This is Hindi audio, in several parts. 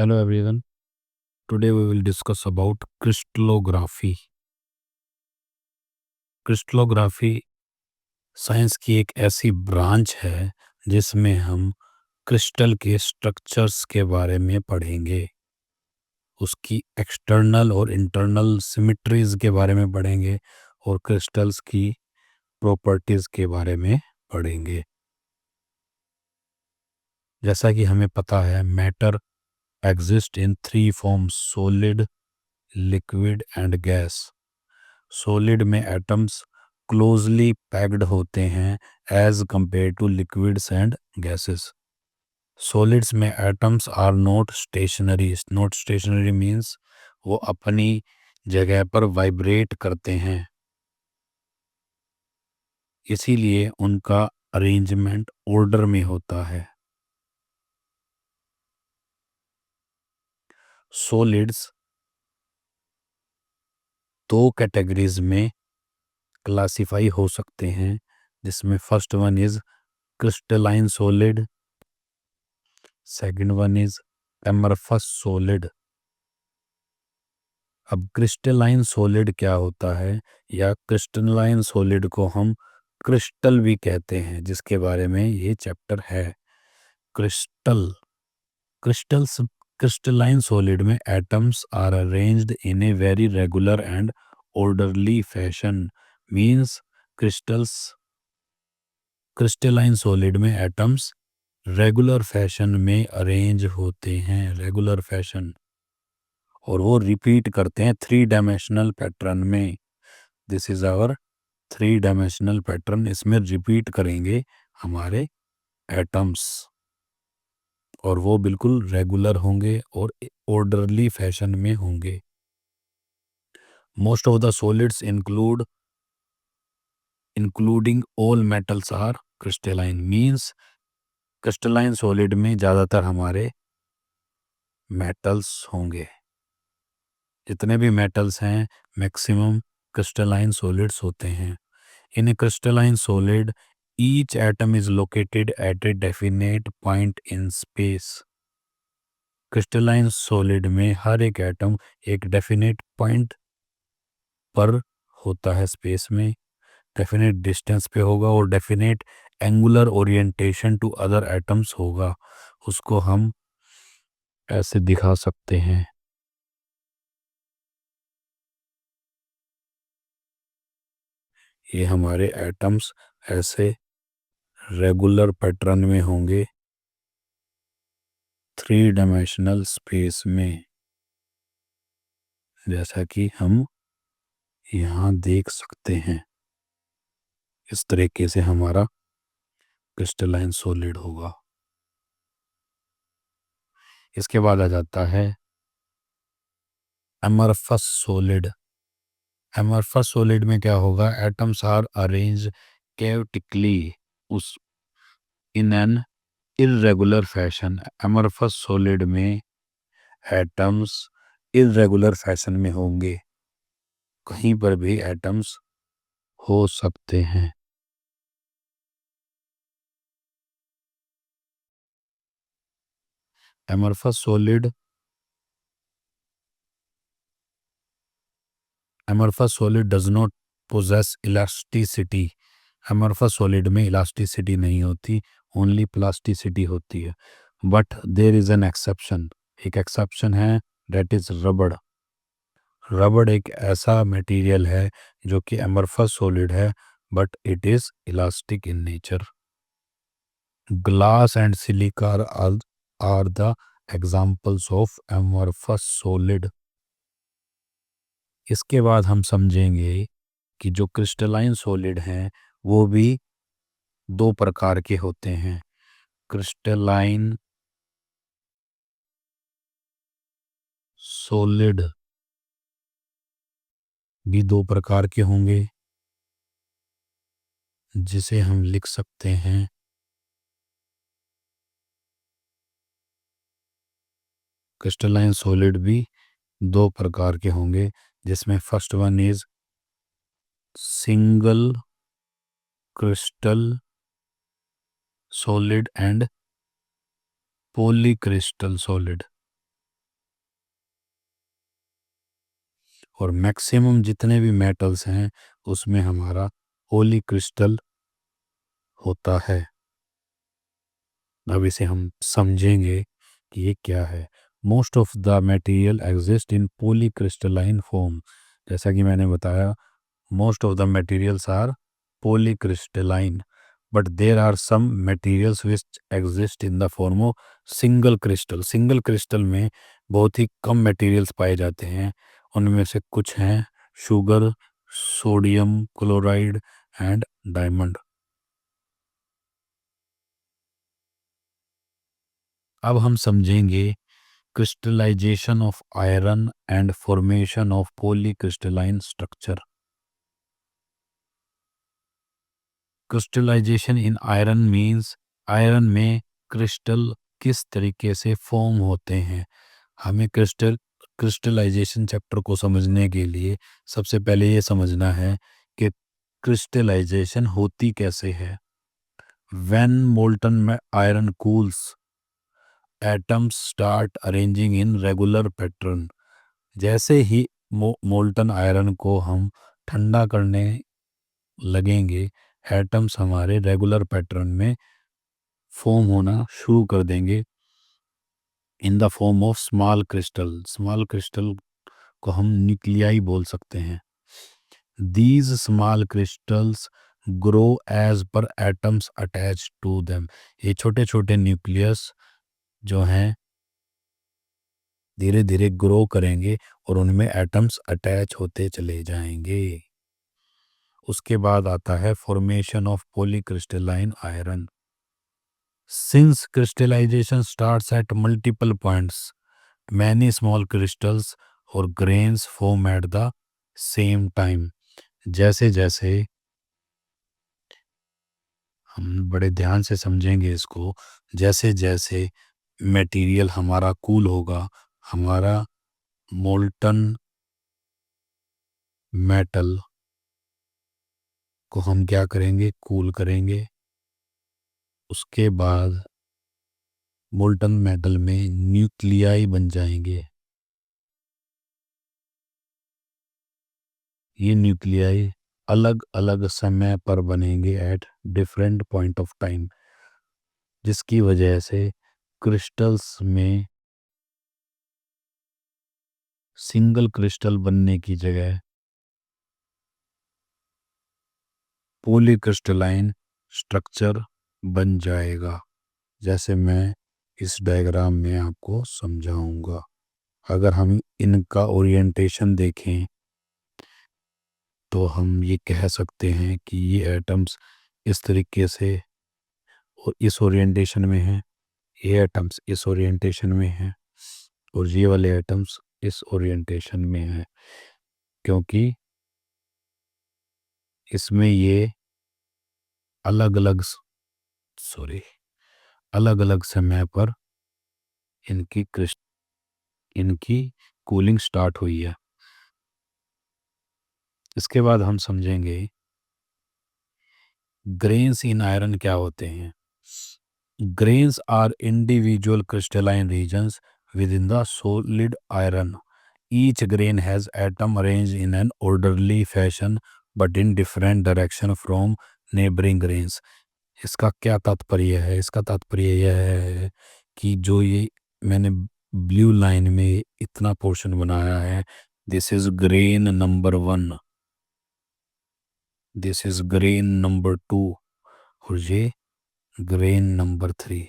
Hello everyone. Today we will discuss about crystallography. Crystallography science की एक ऐसी ब्रांच है जिसमें हम क्रिस्टल के स्ट्रक्चर्स के बारे में पढ़ेंगे, उसकी एक्सटर्नल और इंटरनल सिमेट्रीज के बारे में पढ़ेंगे और क्रिस्टल्स की प्रॉपर्टीज के बारे में पढ़ेंगे। जैसा कि हमें पता है, matter exist in three forms: solid, liquid and gas. Solid में एटम्स क्लोजली पैक्ड होते हैं as compare to liquids and gases. Solids में atoms are not stationary. Not stationary means वो अपनी जगह पर वाइब्रेट करते हैं, इसीलिए उनका अरेंजमेंट ऑर्डर में होता है। सॉलिड्स दो कैटेगरीज में क्लासिफाई हो सकते हैं, जिसमें first one is crystalline solid, second one is amorphous solid. अब क्रिस्टलाइन सॉलिड क्या होता है, या क्रिस्टलाइन सॉलिड को हम क्रिस्टल भी कहते हैं, जिसके बारे में ये चैप्टर है। क्रिस्टल क्रिस्टल्स क्रिस्टलाइन सॉलिड में atoms are arranged in a very regular and orderly fashion. Means crystalline solid में एटम्स रेगुलर फैशन में अरेंज होते हैं, रेगुलर फैशन, और वो रिपीट करते हैं थ्री डायमेंशनल पैटर्न में। This is our three dimensional pattern. इसमें रिपीट करेंगे हमारे एटम्स, और वो बिल्कुल रेगुलर होंगे और ऑर्डरली फैशन में होंगे। Most of the solids including all metals are crystalline. Means crystalline solid में ज़्यादातर हमारे मेटल्स होंगे। जितने भी मेटल्स हैं मैक्सिमम क्रिस्टलाइन सॉलिड्स होते हैं। In a crystalline solid each atom is located at a definite point in space. Crystalline solid में हर एक एटम एक डेफिनेट पॉइंट पर होता है, स्पेस में डेफिनेट डिस्टेंस पे होगा, और definite angular orientation to other atoms होगा। उसको हम ऐसे दिखा सकते हैं। ये हमारे एटम्स ऐसे रेगुलर पैटर्न में होंगे थ्री डायमेंशनल स्पेस में, जैसा कि हम यहाँ देख सकते हैं। इस तरीके से हमारा क्रिस्टलाइन सॉलिड होगा। इसके बाद आ जाता है एमरफस सॉलिड। एमरफस सॉलिड में क्या होगा, atoms are arrange chaotically as in an irregular fashion. Amorphous solid में एटम्स इरेगुलर फैशन में होंगे, कहीं पर भी एटम्स हो सकते हैं। Amorphous solid does not possess elasticity. Amorphous solid में इलास्टिसिटी नहीं होती, ओनली प्लास्टिसिटी होती है। But there is an exception. एक एक्सेप्शन है, दैट इज रबड़। रबड़ एक ऐसा मटेरियल है जो कि एमरफस सॉलिड है, but it is elastic in nature. Glass and silica are the examples of amorphous solid. इसके बाद हम समझेंगे कि जो क्रिस्टलाइन सॉलिड हैं वो भी दो प्रकार के होते हैं। क्रिस्टलाइन सॉलिड भी दो प्रकार के होंगे, जिसे हम लिख सकते हैं क्रिस्टलाइन सॉलिड भी दो प्रकार के होंगे, जिसमें first one is single crystal solid and polycrystal solid. और मैक्सिमम जितने भी मेटल्स हैं उसमें हमारा होली क्रिस्टल होता है। अब इसे हम समझेंगे कि ये क्या है। Most of the material exist in polycrystalline form. जैसा कि मैंने बताया, most of the materials are polycrystalline, but there are some materials which exist in the form of single crystal। single crystal में बहुत ही कम materials पाए जाते हैं। उनमें से कुछ हैं sugar, sodium chloride and diamond. अब हम समझेंगे crystallisation of iron and formation of polycrystalline structure. Crystallisation in iron means iron में क्रिस्टल किस तरीके से फॉर्म होते हैं। हमें क्रिस्टलाइजेशन चैप्टर को समझने के लिए सबसे पहले ये समझना है कि क्रिस्टलाइजेशन होती कैसे है। When molten iron cools, atoms start arranging in regular pattern. जैसे ही मोल्टन आयरन को हम ठंडा करने लगेंगे, एटम्स हमारे रेगुलर पैटर्न में फॉर्म होना शुरू कर देंगे in the form of small crystal. Small crystal को हम न्यूक्लियाई बोल सकते हैं। These small crystals grow as पर एटम्स अटैच टू देम। ये छोटे छोटे न्यूक्लियस जो हैं धीरे धीरे ग्रो करेंगे और उनमें एटम्स अटैच होते चले जाएंगे। उसके बाद आता है formation of polycrystalline iron. Since crystallization starts at multiple points, many small crystals or grains form at the same time। जैसे जैसे हम बड़े ध्यान से समझेंगे इसको, जैसे जैसे मटेरियल हमारा कूल होगा, हमारा मोल्टन मेटल को हम क्या करेंगे, कूल करेंगे। उसके बाद मोल्टन मेटल में न्यूक्लियाई बन जाएंगे। ये न्यूक्लियाई अलग अलग समय पर बनेंगे at different point of time, जिसकी वजह से क्रिस्टल्स में सिंगल क्रिस्टल बनने की जगह पॉलीक्रिस्टलाइन स्ट्रक्चर बन जाएगा, जैसे मैं इस डायग्राम में आपको समझाऊंगा। अगर हम इनका ओरिएंटेशन देखें तो हम ये कह सकते हैं कि ये एटम्स इस तरीके से और इस ओरिएंटेशन में हैं, ये एटम्स इस ओरिएंटेशन में हैं और ये वाले एटम्स इस ओरिएंटेशन में हैं, क्योंकि इसमें ये अलग अलग अलग अलग समय पर इनकी कूलिंग स्टार्ट हुई है। इसके बाद हम समझेंगे ग्रेन्स इन आयरन क्या होते हैं। Grains are individual crystalline regions within the solid iron. Each grain has atom arranged in an orderly fashion but in different direction from neighboring grains। इसका क्या तात्पर्य है? इसका तात्पर्य यह है कि जो ये मैंने ब्लू लाइन में इतना पोर्शन बनाया है, this is grain number 1, this is grain number 2 और ये ग्रेन नंबर 3।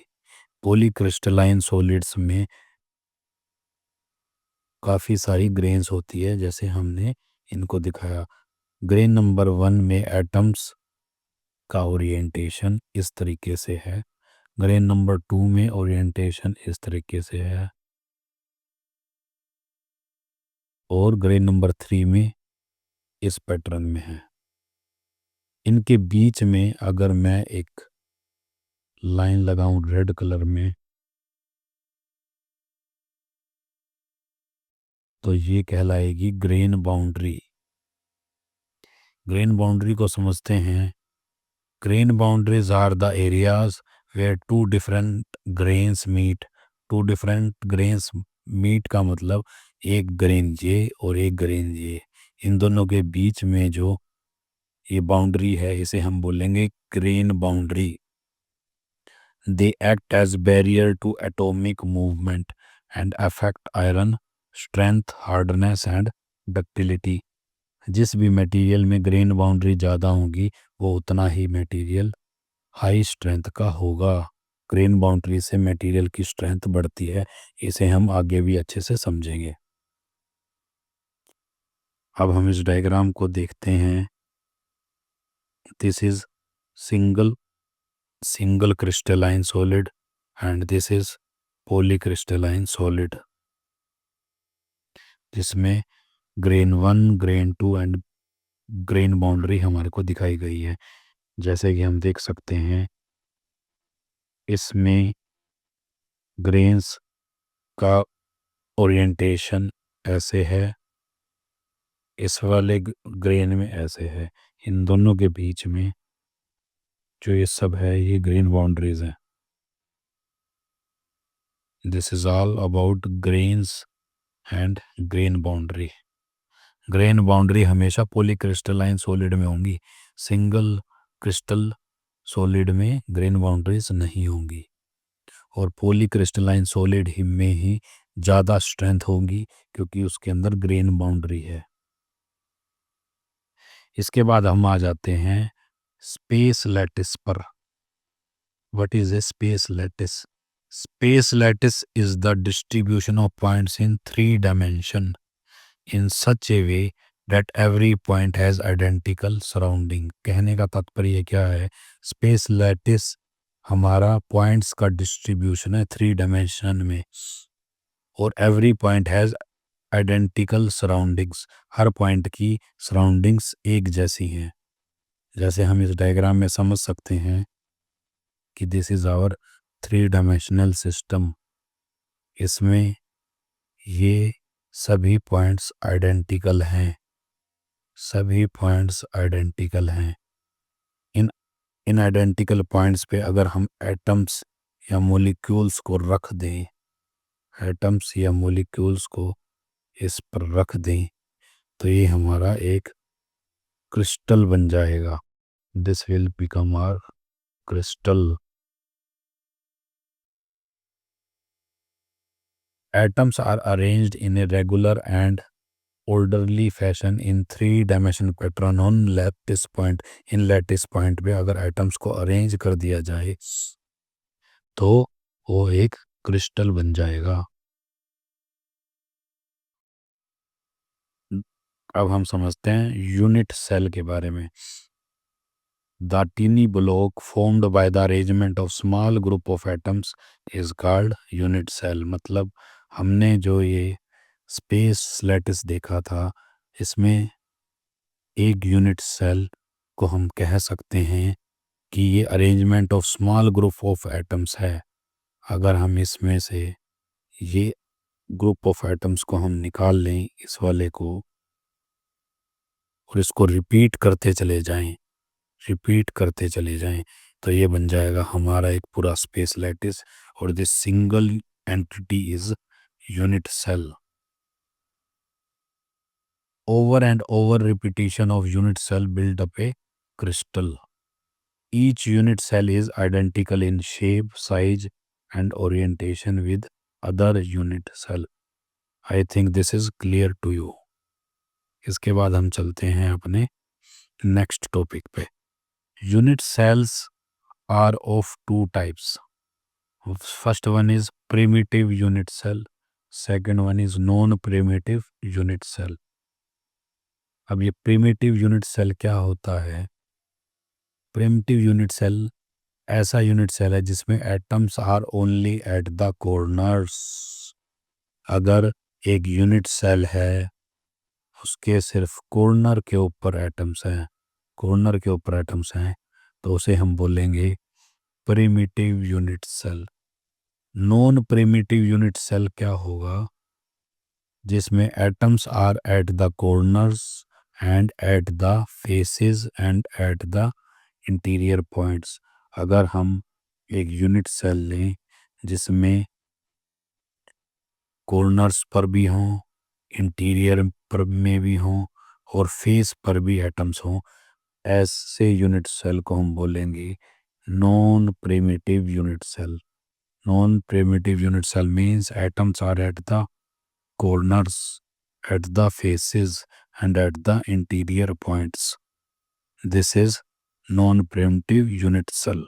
पॉलीक्रिस्टलाइन सॉलिड्स में काफ़ी सारी ग्रेन्स होती है, जैसे हमने इनको दिखाया। ग्रेन नंबर 1 में एटम्स का ओरिएंटेशन इस तरीके से है, ग्रेन नंबर 2 में ओरिएंटेशन इस तरीके से है और ग्रेन नंबर 3 में इस पैटर्न में है। इनके बीच में अगर मैं एक लाइन लगाऊं रेड कलर में तो ये कहलाएगी ग्रेन बाउंड्री। ग्रेन बाउंड्री को समझते हैं। Grain boundaries are the areas where two different grains meet. Two different grains meet का मतलब एक ग्रेन ये और एक ग्रेन ये, इन दोनों के बीच में जो ये बाउंड्री है इसे हम बोलेंगे grain boundary. They act as barrier to atomic movement and affect iron strength, hardness and ductility. जिस भी मटेरियल में ग्रेन बाउंड्री ज़्यादा होगी वो उतना ही मटेरियल हाई स्ट्रेंथ का होगा। ग्रेन बाउंड्री से मटेरियल की स्ट्रेंथ बढ़ती है, इसे हम आगे भी अच्छे से समझेंगे। अब हम इस डायग्राम को देखते हैं। This is single single crystalline solid and this is polycrystalline solid, जिसमें grain 1, grain 2 and grain boundary हमारे को दिखाई गई है। जैसे कि हम देख सकते हैं इसमें ग्रेन्स का ओरिएंटेशन ऐसे है, इस वाले ग्रेन में ऐसे है। इन दोनों के बीच में जो ये सब है ये ग्रेन बाउंड्रीज हैं। This is all about grains and grain boundary. Grain boundary हमेशा पॉलीक्रिस्टलाइन सॉलिड में होंगी, सिंगल क्रिस्टल सॉलिड में ग्रेन बाउंड्रीज नहीं होंगी, और पॉलीक्रिस्टलाइन सॉलिड ही में ही ज़्यादा स्ट्रेंथ होगी क्योंकि उसके अंदर ग्रेन बाउंड्री है। इसके बाद हम आ जाते हैं स्पेस लैटिस पर। What is a space lattice? Space lattice is the distribution of points in 3 dimension in such a way that every point has identical surrounding। कहने का तात्पर्य क्या है? स्पेस लैटिस हमारा पॉइंट्स का डिस्ट्रीब्यूशन है 3 डायमेंशन में, और every point has identical surroundings. Her point की सराउंडिंग्स एक जैसी हैं। जैसे हम इस डायग्राम में समझ सकते हैं कि this is our 3 dimensional system. इसमें ये सभी पॉइंट्स आइडेंटिकल हैं, सभी पॉइंट्स आइडेंटिकल हैं। इन इन आइडेंटिकल पॉइंट्स पे अगर हम एटम्स या मॉलिक्यूल्स को रख दें, एटम्स या मॉलिक्यूल्स को इस पर रख दें तो ये हमारा एक क्रिस्टल बन जाएगा। This will become our crystal. Atoms are arranged in a regular and orderly fashion in 3 dimension pattern on lattice point. In lattice point पे अगर एटम्स को अरेंज कर दिया जाए तो वो एक क्रिस्टल बन जाएगा। अब हम समझते हैं यूनिट सेल के बारे में। The tiny block formed by the arrangement of small group of atoms is called unit cell. मतलब हमने जो ये स्पेस लैटिस देखा था, इसमें एक यूनिट सेल को हम कह सकते हैं कि ये arrangement of small group of atoms है। अगर हम इसमें से ये ग्रुप ऑफ एटम्स को हम निकाल लें, इस वाले को, और इसको रिपीट करते चले जाएं, रिपीट करते चले जाएं, तो ये बन जाएगा हमारा एक पूरा स्पेस लैटिस। और this single entity is unit cell. Over and over repetition of unit cell build up a crystal. Each unit cell is identical in shape, size, and orientation with other unit cell. I think this is clear to you. इसके बाद हम चलते हैं अपने नेक्स्ट टॉपिक पे। Unit cells are of 2 types. First one is primitive unit cell, second one is non primitive unit cell. अब ये प्रिमिटिव यूनिट सेल क्या होता है? प्रिमिटिव यूनिट सेल ऐसा यूनिट सेल है जिसमें atoms are only at the corners. अगर एक यूनिट सेल है उसके सिर्फ कॉर्नर के ऊपर एटम्स हैं, कॉर्नर के ऊपर एटम्स हैं, तो उसे हम बोलेंगे primitive unit cell. Non primitive unit cell क्या होगा? जिसमें atoms are at the corners and at the faces and at the interior points. अगर हम एक यूनिट सेल लें जिसमें कॉर्नर्स पर भी हों इंटीरियर पर में भी हों और फेस पर भी एटम्स हों, ऐसे यूनिट सेल को हम बोलेंगे non primitive unit cell. Non primitive unit cell means atoms are at the corners, at the faces, and at the interior points. This is non-primitive unit cell.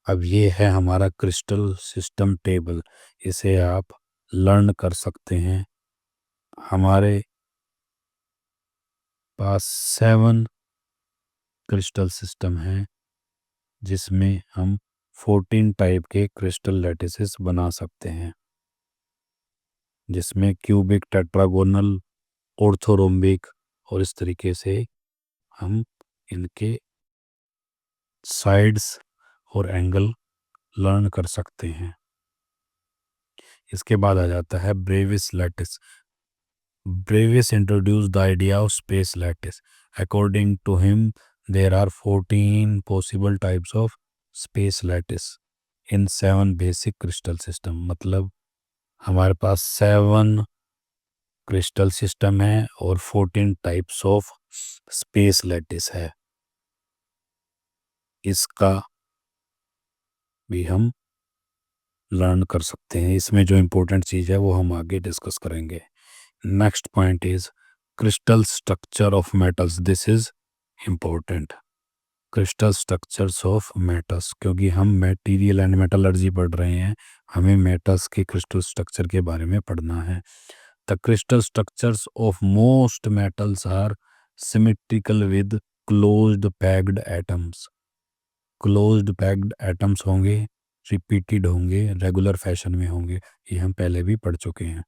अब ये है हमारा क्रिस्टल सिस्टम टेबल, इसे आप लर्न कर सकते हैं। हमारे पास 7 क्रिस्टल सिस्टम हैं, जिसमें हम 14 टाइप के क्रिस्टल लैटिसेस बना सकते हैं, जिसमें क्यूबिक, टेट्रागोनल, ऑर्थोरोम्बिक और इस तरीके से हम इनके साइड्स और एंगल लर्न कर सकते हैं। इसके बाद आ जाता है Bravais lattice. Bravais introduce the idea of space lattice. According to him there are 14 possible types of space lattice in 7 basic crystal system. मतलब हमारे पास 7 क्रिस्टल सिस्टम है और 14 टाइप्स ऑफ स्पेस लैटिस है। इसका भी हम लर्न कर सकते हैं। इसमें जो इम्पोर्टेंट चीज़ है वो हम आगे डिस्कस करेंगे। Next point is crystal structure of metals. This is important. Crystal structures of metals, क्योंकि हम मटेरियल एंड मेटलर्जी पढ़ रहे हैं, हमें मेटल्स के क्रिस्टल स्ट्रक्चर के बारे में पढ़ना है। The crystal structures of most metals are symmetrical with closed packed atoms. Closed packed atoms होंगे, रिपीटेड होंगे, रेगुलर फैशन में होंगे, ये हम पहले भी पढ़ चुके हैं।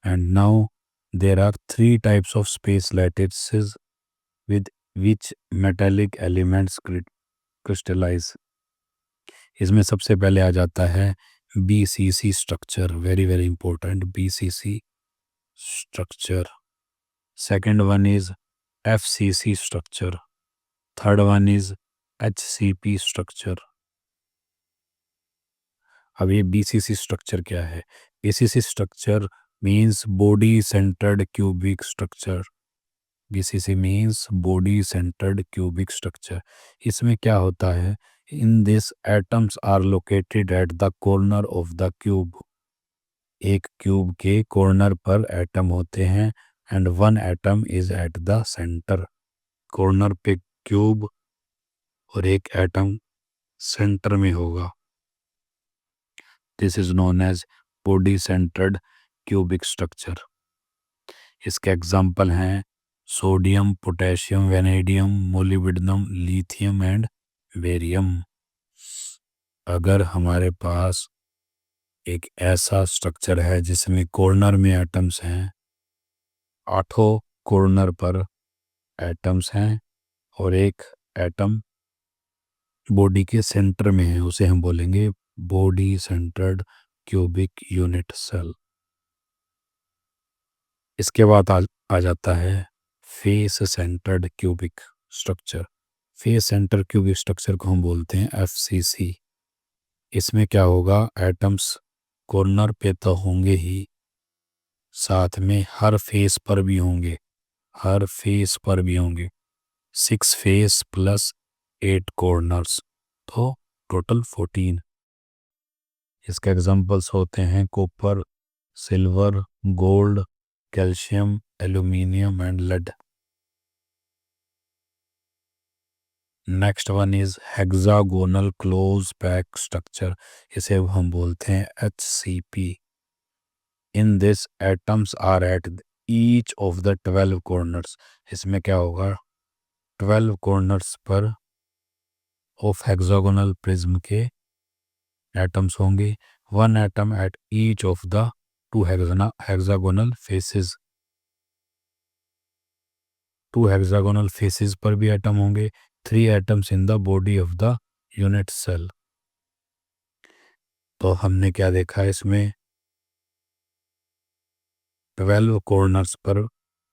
And now there are 3 types of space lattices with which metallic elements crystallize. इसमें सबसे पहले आ जाता है BCC structure, very very important, BCC structure. Second one is FCC structure. Third one is HCP structure. अब ये BCC स्ट्रक्चर क्या है? BCC structure means body centred cubic structure. BCC means body centred cubic structure. इसमें क्या होता है? In this atoms are located at the corner of the cube. एक क्यूब के कॉर्नर पर एटम होते हैं and one atom is at the centre. कॉर्नर पे क्यूब और एक एटम सेंटर में होगा। This is known as body centred cubic structure. इसके एग्जाम्पल हैं sodium, potassium, vanadium, molybdenum, lithium and barium. अगर हमारे पास एक ऐसा स्ट्रक्चर है जिसमें कॉर्नर में एटम्स हैं, 8 कॉर्नर पर एटम्स हैं और एक एटम बॉडी के सेंटर में है, उसे हम बोलेंगे body centred cubic unit cell. इसके बाद आ जाता है face centred cubic structure. Face centre cubic structure को हम बोलते हैं FCC। इसमें क्या होगा? एटम्स कॉर्नर पे तो होंगे ही, साथ में हर फेस पर भी होंगे। हर फेस पर भी होंगे 6 फेस प्लस 8 कॉर्नर्स, तो टोटल 14। इसके एग्जांपल्स होते हैं copper, silver, gold, calcium, aluminium and lead. Next one is hexagonal close pack structure. इसे हम बोलते हैं HCP। In this atoms are at each of the 12 corners. इसमें क्या होगा? 12 कॉर्नर्स पर ऑफ हेक्सागोनल प्रिज्म के एटम्स होंगे। One atom at each of the 2 hexagonal faces. 2 hexagonal faces पर भी एटम होंगे। 3 atoms in the body of the unit cell. तो हमने क्या देखा? इसमें 12 कॉर्नर्स पर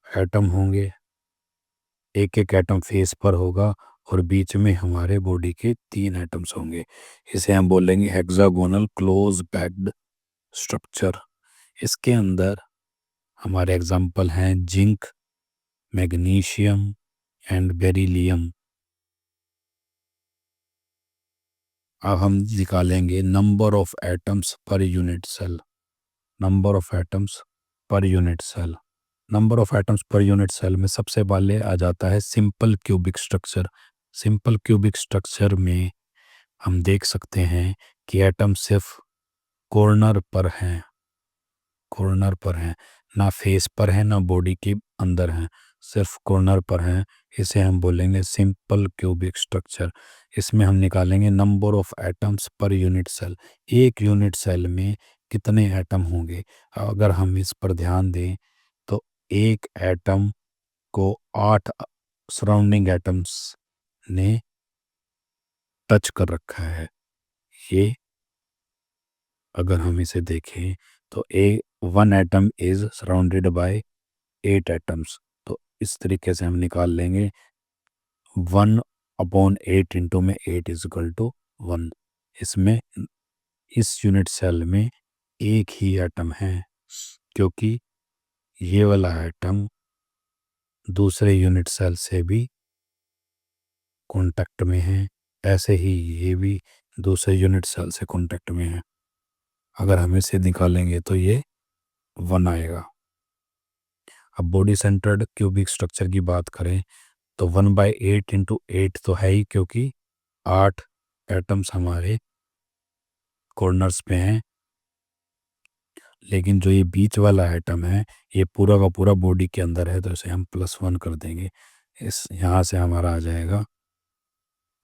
एटम होंगे, एक एक एटम फेस पर होगा और बीच में हमारे बॉडी के 3 एटम्स होंगे। इसे हम बोलेंगे हेक्सागोनल क्लोज पैक्ड स्ट्रक्चर। इसके अंदर हमारे एग्जाम्पल हैं जिंक, मैग्नीशियम एंड बेरिलियम। अब हम निकालेंगे number of atoms per unit cell. Number of atoms per unit cell. Number of atoms per unit cell में सबसे पहले आ जाता है simple cubic structure. Simple cubic structure में हम देख सकते हैं कि एटम सिर्फ कॉर्नर पर हैं, कॉर्नर पर हैं, ना फेस पर हैं ना बॉडी के अंदर हैं, सिर्फ कॉर्नर पर हैं। इसे हम बोलेंगे सिंपल क्यूबिक स्ट्रक्चर। इसमें हम निकालेंगे number of atoms per unit cell. एक यूनिट सेल में कितने एटम होंगे। अगर हम इस पर ध्यान दें तो एक एटम को 8 सराउंडिंग एटम्स ने टच कर रखा है। ये अगर हम इसे देखें तो one atom is surrounded by 8 atoms. तो इस तरीके से हम निकाल लेंगे 1/8 इंटू में 8 इज इक्वल टू 1। इसमें इस यूनिट सेल में एक ही एटम है क्योंकि ये वाला एटम दूसरे यूनिट सेल से भी कांटेक्ट में है, ऐसे ही ये भी दूसरे यूनिट सेल से कांटेक्ट में है। अगर हम इसे निकालेंगे तो ये 1 आएगा। अब बॉडी सेंटर्ड क्यूबिक स्ट्रक्चर की बात करें तो 1/8 इंटू 8 तो है ही क्योंकि 8 एटम्स हमारे कॉर्नर्स पे हैं, लेकिन जो ये बीच वाला एटम है ये पूरा का पूरा बॉडी के अंदर है, तो इसे हम +1 कर देंगे। इस यहाँ से हमारा आ जाएगा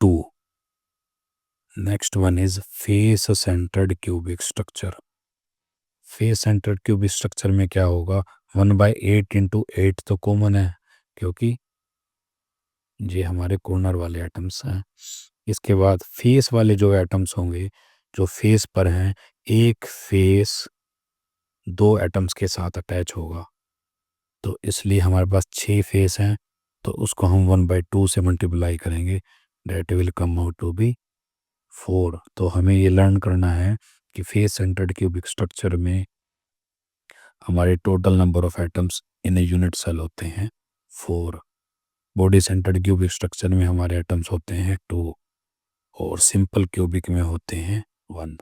2। Next one is face centred cubic structure. Face centred cubic structure में क्या होगा, 1/8 इंटू 8 तो कॉमन है क्योंकि ये हमारे कॉर्नर वाले एटम्स हैं। इसके बाद फेस वाले जो एटम्स होंगे, जो फेस पर हैं, एक फेस 2 एटम्स के साथ अटैच होगा, तो इसलिए हमारे पास 6 फेस हैं, तो उसको हम 1/2 से मल्टीप्लाई करेंगे, that will come out to be 4। तो हमें ये लर्न करना है कि फेस सेंटर्ड क्यूबिक स्ट्रक्चर में हमारे total number of atoms in a unit cell होते हैं 4। बॉडी सेंटर्ड क्यूबिक स्ट्रक्चर में हमारे एटम्स होते हैं 2 और सिंपल क्यूबिक में होते हैं 1।